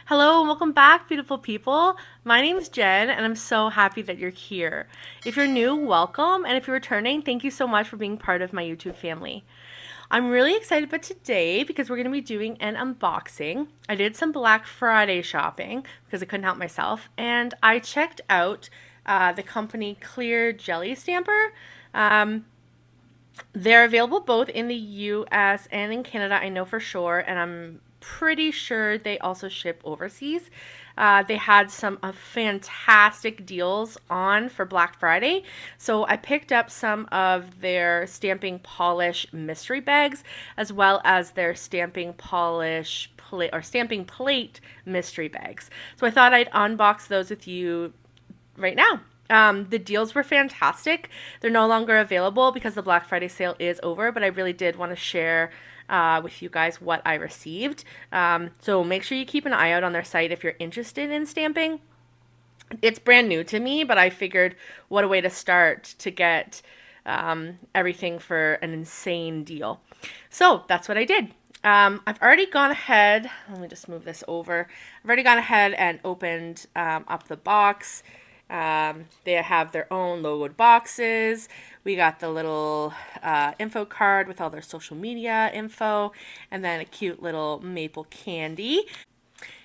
Hello, and welcome back, beautiful people. My name is Jen, and I'm so happy that you're here. If you're new, welcome, and if you're returning, thank you so much for being part of my YouTube family. I'm really excited about today because we're going to be doing an unboxing. I did some Black Friday shopping because I couldn't help myself, and I checked out the company Clear Jelly Stamper. They're available both in the US and in Canada, I know for sure, and I'm pretty sure they also ship overseas. They had some fantastic deals on for Black Friday. So I picked up some of their stamping polish mystery bags as well as their stamping polish plate or stamping plate mystery bags. So I thought I'd unbox those with you right now. The deals were fantastic. They're no longer available because the Black Friday sale is over, but I really did want to share with you guys what I received. So make sure you keep an eye out on their site if you're interested in stamping. It's brand new to me, but I figured what a way to start to get everything for an insane deal. So that's what I did. I've already gone ahead. Let me just move this over. I've already gone ahead and opened up the box. They have their own logoed boxes. We got the little info card with all their social media info, and then a cute little maple candy.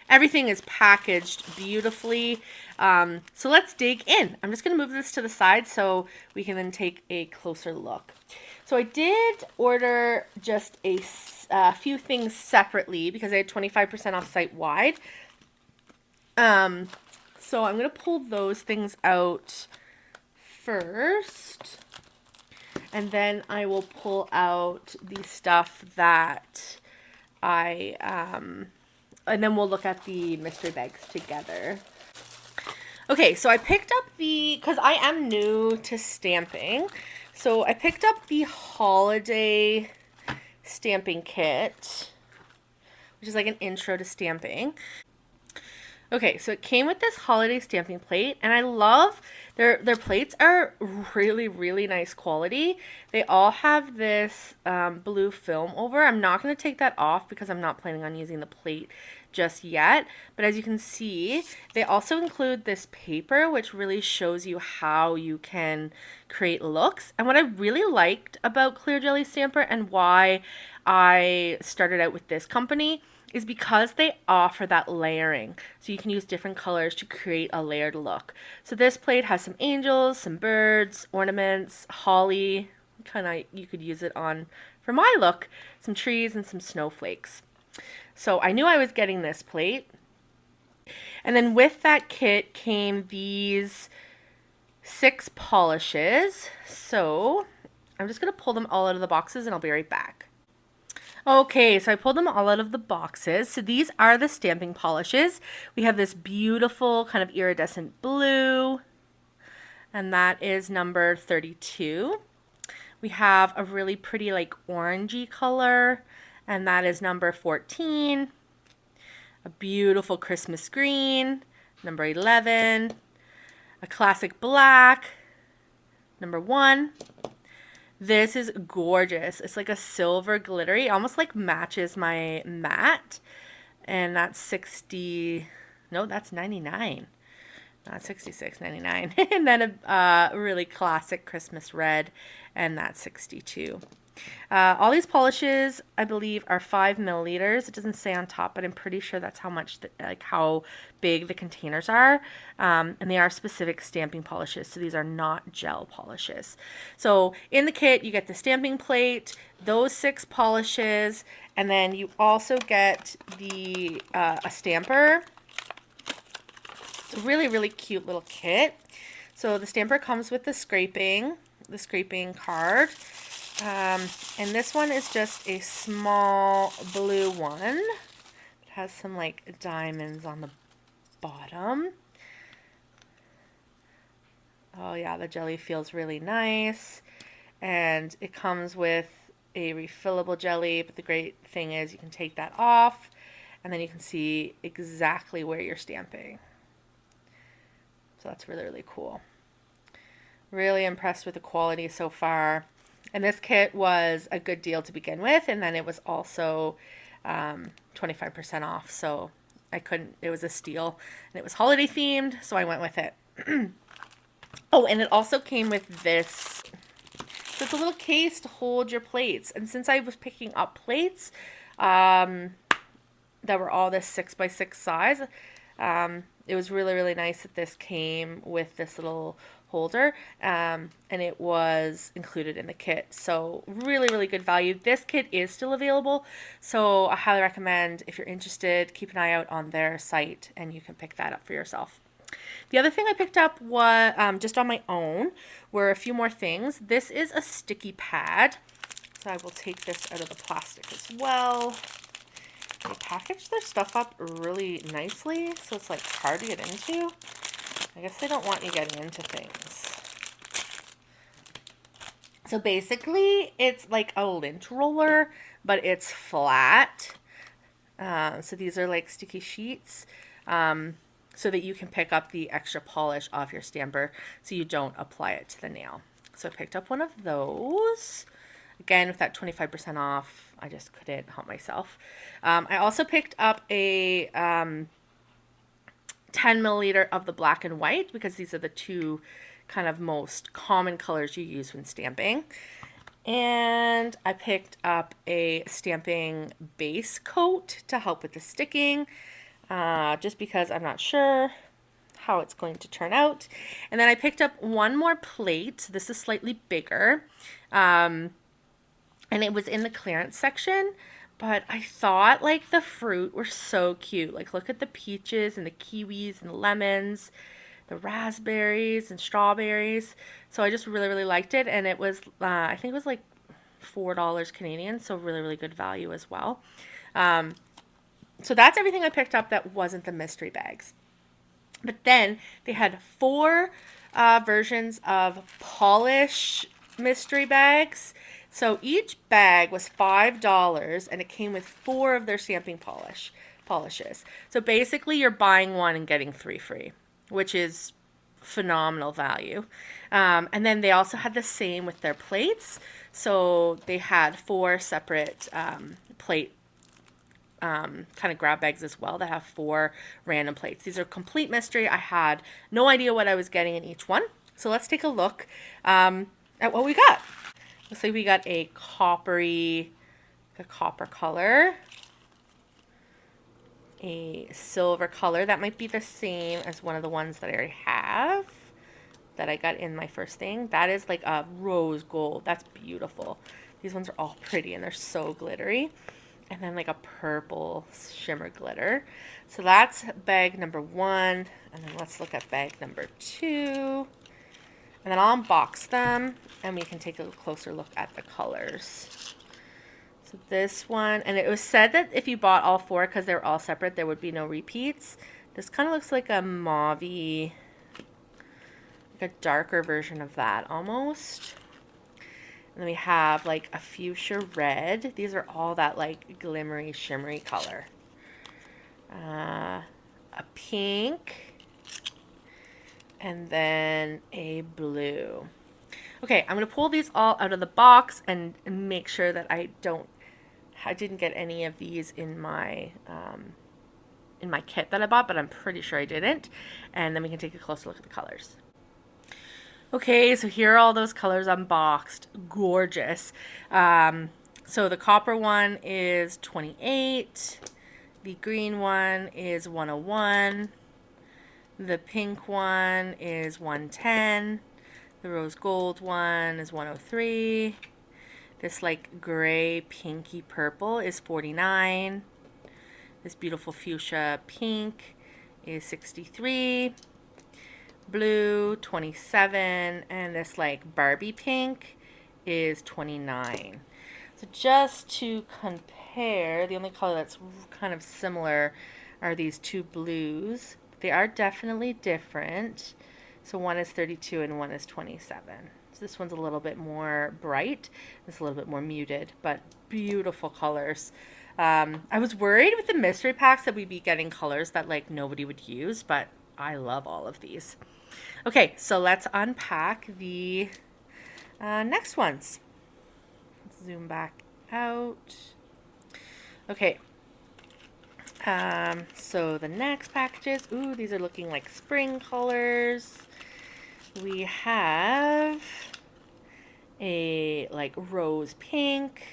Everything is packaged beautifully. So let's dig in. I'm just going to move this to the side so we can then take a closer look. So I did order just a few things separately because I had 25% off site wide. So I'm going to pull those things out first. And then I will pull out the stuff that and then we'll look at the mystery bags together. Okay, so I picked up because I am new to stamping. So I picked up the holiday stamping kit, which is like an intro to stamping. Okay, so it came with this holiday stamping plate, and I love their plates are really, really nice quality. They all have this blue film over. I'm not going to take that off because I'm not planning on using the plate just yet. But as you can see, they also include this paper, which really shows you how you can create looks. And what I really liked about Clear Jelly Stamper and why I started out with this company is because they offer that layering. So you can use different colors to create a layered look. So this plate has some angels, some birds, ornaments, holly. You could use it on, for my look, some trees and some snowflakes. So I knew I was getting this plate. And then with that kit came these 6 polishes. So I'm just going to pull them all out of the boxes and I'll be right back. Okay, so I pulled them all out of the boxes. So these are the stamping polishes. We have this beautiful kind of iridescent blue, and that is number 32. We have a really pretty like orangey color, and that is number 14. A beautiful Christmas green, number 11. A classic black, number 1. This is gorgeous. It's like a silver glittery, almost like matches my mat. And that's 60, no, that's 99. Not 66.99. And then a really classic Christmas red, and that's 62. All these polishes, I believe, are 5 milliliters. It doesn't say on top, but I'm pretty sure that's how much, how big the containers are. And they are specific stamping polishes, so these are not gel polishes. So in the kit, you get the stamping plate, those 6 polishes, and then you also get the a stamper. It's a really, really cute little kit. So the stamper comes with the scraping card. And this one is just a small blue one. It has some like diamonds on the bottom. Oh yeah, the jelly feels really nice. And it comes with a refillable jelly, but the great thing is you can take that off and then you can see exactly where you're stamping. So that's really, really cool. Really impressed with the quality so far. And this kit was a good deal to begin with, and then it was also 25% off. So I couldn't, it was a steal and it was holiday themed, so I went with it. Oh, and it also came with this. So it's a little case to hold your plates. And since I was picking up plates that were all this 6x6 size, it was really, really nice that this came with this little holder, and it was included in the kit. So really, really good value. This kit is still available, so I highly recommend, if you're interested, keep an eye out on their site and you can pick that up for yourself. The other thing I picked up was just on my own were a few more things. This is a sticky pad, so I will take this out of the plastic as well. They package their stuff up really nicely, so it's like hard to get into. I guess they don't want you getting into things. So basically, it's like a lint roller, but it's flat. So these are like sticky sheets, so that you can pick up the extra polish off your stamper so you don't apply it to the nail. So I picked up one of those. Again, with that 25% off, I just couldn't help myself. I also picked up a 10 milliliter of the black and white, because these are the two kind of most common colors you use when stamping. And I picked up a stamping base coat to help with the sticking, just because I'm not sure how it's going to turn out. And then I picked up one more plate. This is slightly bigger. And it was in the clearance section, but I thought like the fruit were so cute. Like look at the peaches and the kiwis and the lemons, the raspberries and strawberries. So I just really, really liked it. And it was, I think it was like $4 Canadian. So really, really good value as well. So that's everything I picked up that wasn't the mystery bags. But then they had 4 versions of polish mystery bags. So each bag was $5 and it came with 4 of their stamping polishes. So basically you're buying 1 and getting 3 free, which is phenomenal value. And then they also had the same with their plates. So they had 4 separate plate kind of grab bags as well that have 4 random plates. These are complete mystery. I had no idea what I was getting in each one. So let's take a look at what we got. Looks like we got a copper color, a silver color. That might be the same as one of the ones that I already have that I got in my first thing. That is like a rose gold. That's beautiful. These ones are all pretty and they're so glittery. And then like a purple shimmer glitter. So that's bag number 1. And then let's look at bag number 2. And then I'll unbox them and we can take a closer look at the colors. So this one, and it was said that if you bought all 4, because they're all separate, there would be no repeats. This kind of looks like a mauve-y, like a darker version of that almost. And then we have like a fuchsia red. These are all that like glimmery, shimmery color. A pink. And then a blue. Okay, I'm going to pull these all out of the box and make sure that I didn't get any of these in my kit that I bought, but I'm pretty sure I didn't. And then we can take a closer look at the colors. Okay, so here are all those colors unboxed. Gorgeous. So the copper one is 28. The green one is 101. The pink one is 110. The rose gold one is 103. This like gray pinky purple is 49. This beautiful fuchsia pink is 63. Blue 27. And this like Barbie pink is 29. So just to compare, the only color that's kind of similar are these 2 blues. They are definitely different. So one is 32 and one is 27. So this one's a little bit more bright. It's a little bit more muted, but beautiful colors. I was worried with the mystery packs that we'd be getting colors that like nobody would use, but I love all of these. Okay, so let's unpack the next ones. Let's zoom back out. Okay. So the next packages, ooh, these are looking like spring colors. We have a like rose pink.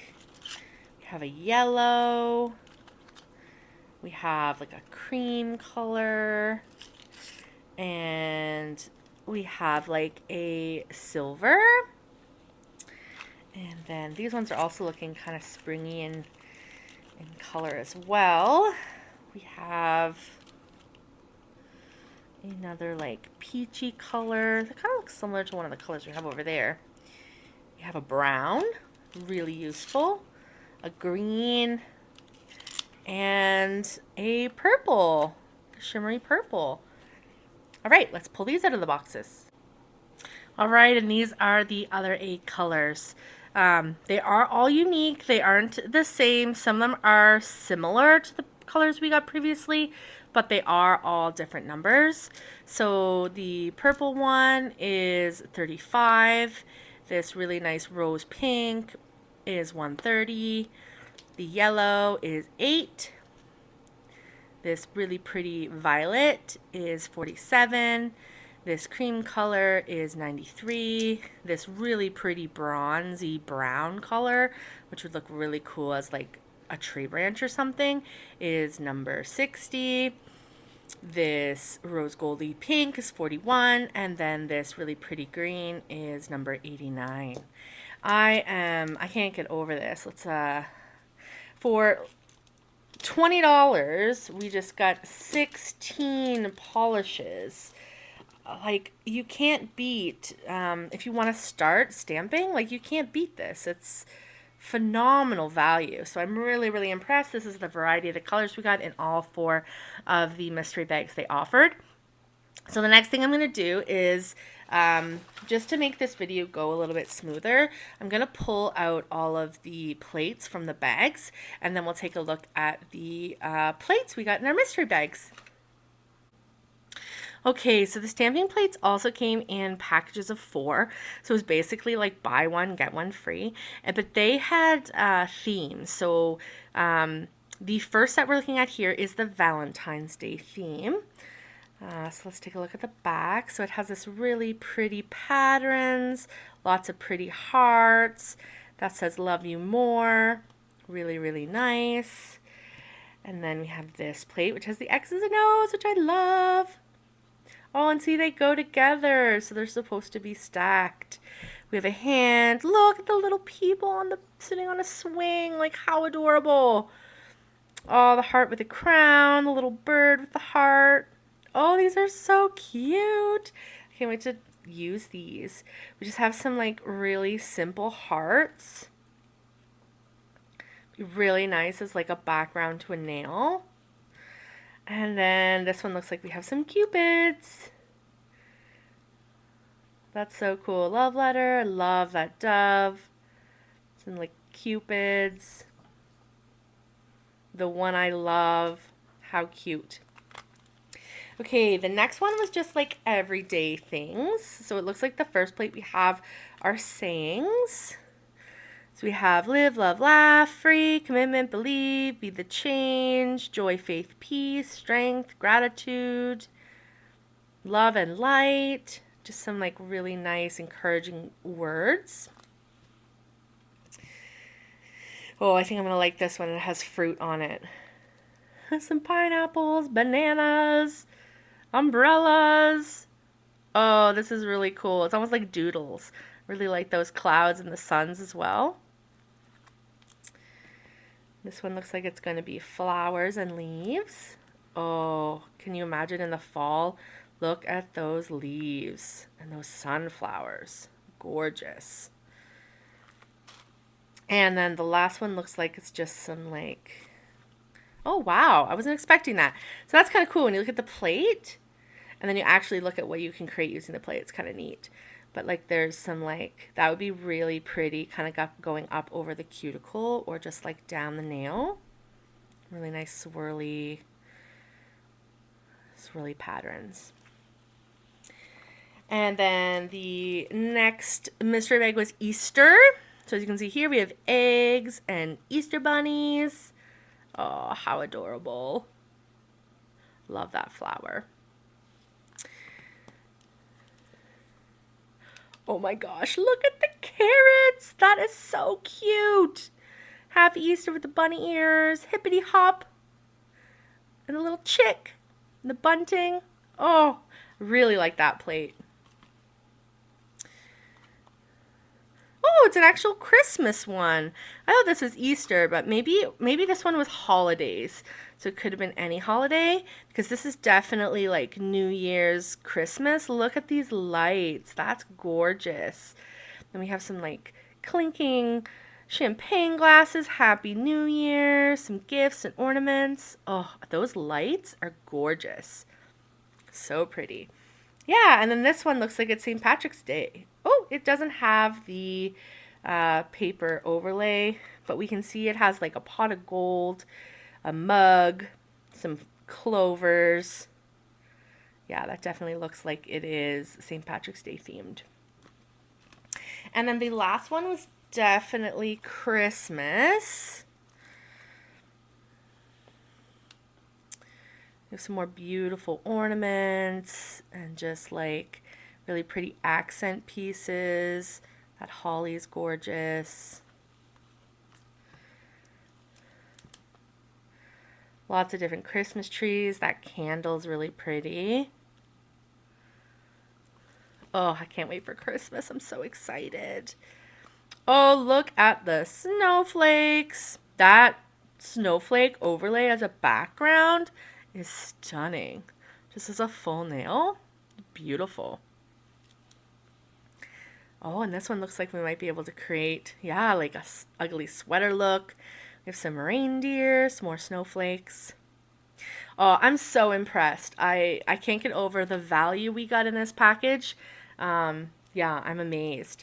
We have a yellow. We have like a cream color. And we have like a silver. And then these ones are also looking kind of springy in color as well. We have another like peachy color. That kind of looks similar to one of the colors we have over there. We have a brown, really useful, a green, and a purple, shimmery purple. All right, let's pull these out of the boxes. All right, and these are the other 8 colors. They are all unique. They aren't the same. Some of them are similar to the colors we got previously, but they are all different numbers. So the purple one is 35. This really nice rose pink is 130. The yellow is 8. This really pretty violet is 47. This cream color is 93. This really pretty bronzy brown color, which would look really cool as like a tree branch or something, is number 60. This rose goldy pink is 41. And then this really pretty green is number 89. I can't get over this. For $20, we just got 16 polishes. Like, you can't beat, if you want to start stamping, like, you can't beat this. It's phenomenal value. So I'm really, really impressed. This is the variety of the colors we got in all 4 of the mystery bags they offered. So the next thing I'm going to do is, just to make this video go a little bit smoother, I'm going to pull out all of the plates from the bags, and then we'll take a look at the plates we got in our mystery bags. Okay, so the stamping plates also came in packages of 4. So it was basically like buy one, get one free. But they had themes. So the first that we're looking at here is the Valentine's Day theme. So let's take a look at the back. So it has this really pretty patterns, lots of pretty hearts. That says love you more. Really, really nice. And then we have this plate, which has the X's and O's, which I love. Oh, and see, they go together, so they're supposed to be stacked. We have a hand. Look at the little people sitting on a swing. Like, how adorable. Oh, the heart with the crown, the little bird with the heart. Oh, these are so cute. I can't wait to use these. We just have some, like, really simple hearts. Be really nice as, like, a background to a nail. And then this one looks like we have some cupids. That's so cool. Love letter. I love that dove. Some like cupids. The one I love. How cute. Okay, the next one was just like everyday things. So it looks like the first plate we have are sayings. So we have live, love, laugh, free, commitment, believe, be the change, joy, faith, peace, strength, gratitude, love and light. Just some like really nice, encouraging words. Oh, I think I'm going to like this one. It has fruit on it. Some pineapples, bananas, umbrellas. Oh, this is really cool. It's almost like doodles. Really like those clouds and the suns as well. This one looks like it's going to be flowers and leaves. Oh, can you imagine in the fall? Look at those leaves and those sunflowers. Gorgeous. And then the last one looks like it's just some like, oh wow, I wasn't expecting that. So that's kind of cool when you look at the plate and then you actually look at what you can create using the plate. It's kind of neat. But like there's some like, that would be really pretty, kind of going up over the cuticle or just like down the nail. Really nice swirly patterns. And then the next mystery bag was Easter. So as you can see here, we have eggs and Easter bunnies. Oh, how adorable. Love that flower. Oh my gosh, look at the carrots. That is so cute. Happy Easter with the bunny ears, hippity hop, and a little chick, and the bunting. Oh, really like that plate. Oh, it's an actual Christmas one. I thought this was Easter, but maybe this one was holidays. So it could have been any holiday, because this is definitely like New Year's, Christmas. Look at these lights. That's gorgeous. Then we have some like clinking champagne glasses. Happy New Year. Some gifts and ornaments. Oh, those lights are gorgeous. So pretty. Yeah, and then this one looks like it's St. Patrick's Day. Oh, it doesn't have the paper overlay, but we can see it has like a pot of gold, a mug, some clovers. Yeah, that definitely looks like it is St. Patrick's Day themed. And then the last one was definitely Christmas. We have some more beautiful ornaments and just like really pretty accent pieces. That holly is gorgeous. Lots of different Christmas trees. That candle's really pretty. Oh, I can't wait for Christmas. I'm so excited. Oh, look at the snowflakes. That snowflake overlay as a background is stunning. Just as a full nail. Beautiful. Oh, and this one looks like we might be able to create, yeah, like a ugly sweater look. We have some reindeer, some more snowflakes. Oh, I'm so impressed. I can't get over the value we got in this package. Yeah, I'm amazed.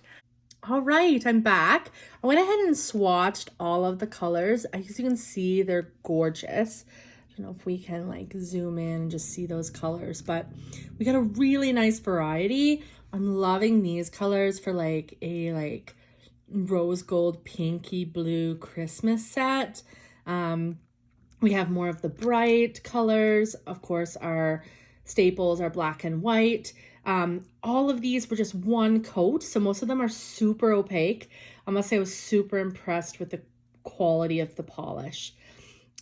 All right, I'm back. I went ahead and swatched all of the colors. As you can see, they're gorgeous. I don't know if we can like zoom in and just see those colors, but we got a really nice variety. I'm loving these colors for like a rose gold pinky blue Christmas set. We have more of the bright colors. Of course, our staples are black and white. All of these were just one coat, so most of them are super opaque. I must say I was super impressed with the quality of the polish.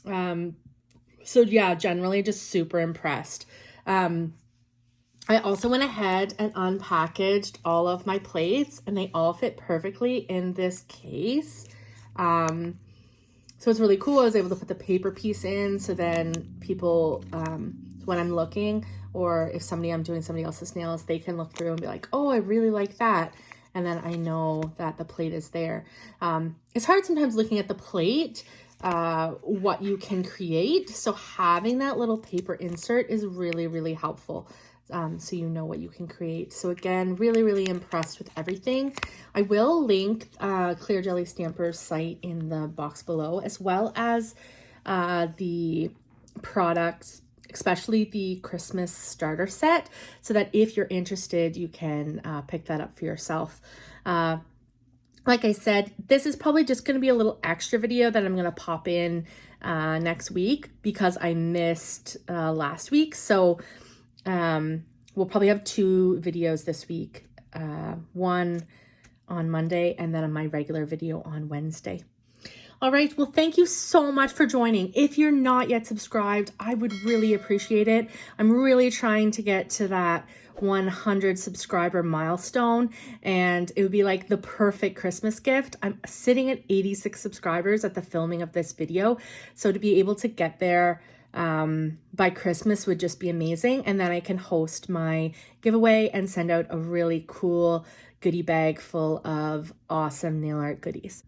So yeah, generally just super impressed. I also went ahead and unpackaged all of my plates, and they all fit perfectly in this case. So it's really cool. I was able to put the paper piece in, so then people, when I'm looking, or if I'm doing somebody else's nails, they can look through and be like, oh, I really like that. And then I know that the plate is there. It's hard sometimes looking at the plate, what you can create. So having that little paper insert is really, really helpful. So you know what you can create. So again, really, really impressed with everything. I will link Clear Jelly Stamper's site in the box below, as well as the products, especially the Christmas starter set, so that if you're interested, you can pick that up for yourself. Like I said, this is probably just going to be a little extra video that I'm going to pop in next week because I missed last week. So we'll probably have 2 videos this week, one on Monday and then on my regular video on Wednesday. All right, well, thank you so much for joining. If you're not yet subscribed, I would really appreciate it. I'm really trying to get to that 100 subscriber milestone, and it would be like the perfect Christmas gift. I'm sitting at 86 subscribers at the filming of this video, so to be able to get there by Christmas would just be amazing. And then I can host my giveaway and send out a really cool goodie bag full of awesome nail art goodies.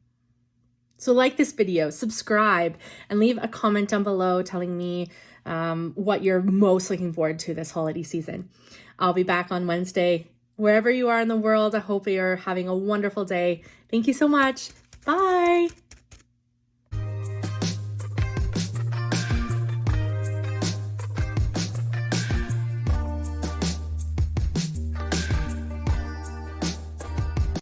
So like this video, subscribe, and leave a comment down below telling me what you're most looking forward to this holiday season. I'll be back on Wednesday. Wherever you are in the world, I hope you're having a wonderful day. Thank you so much. Bye.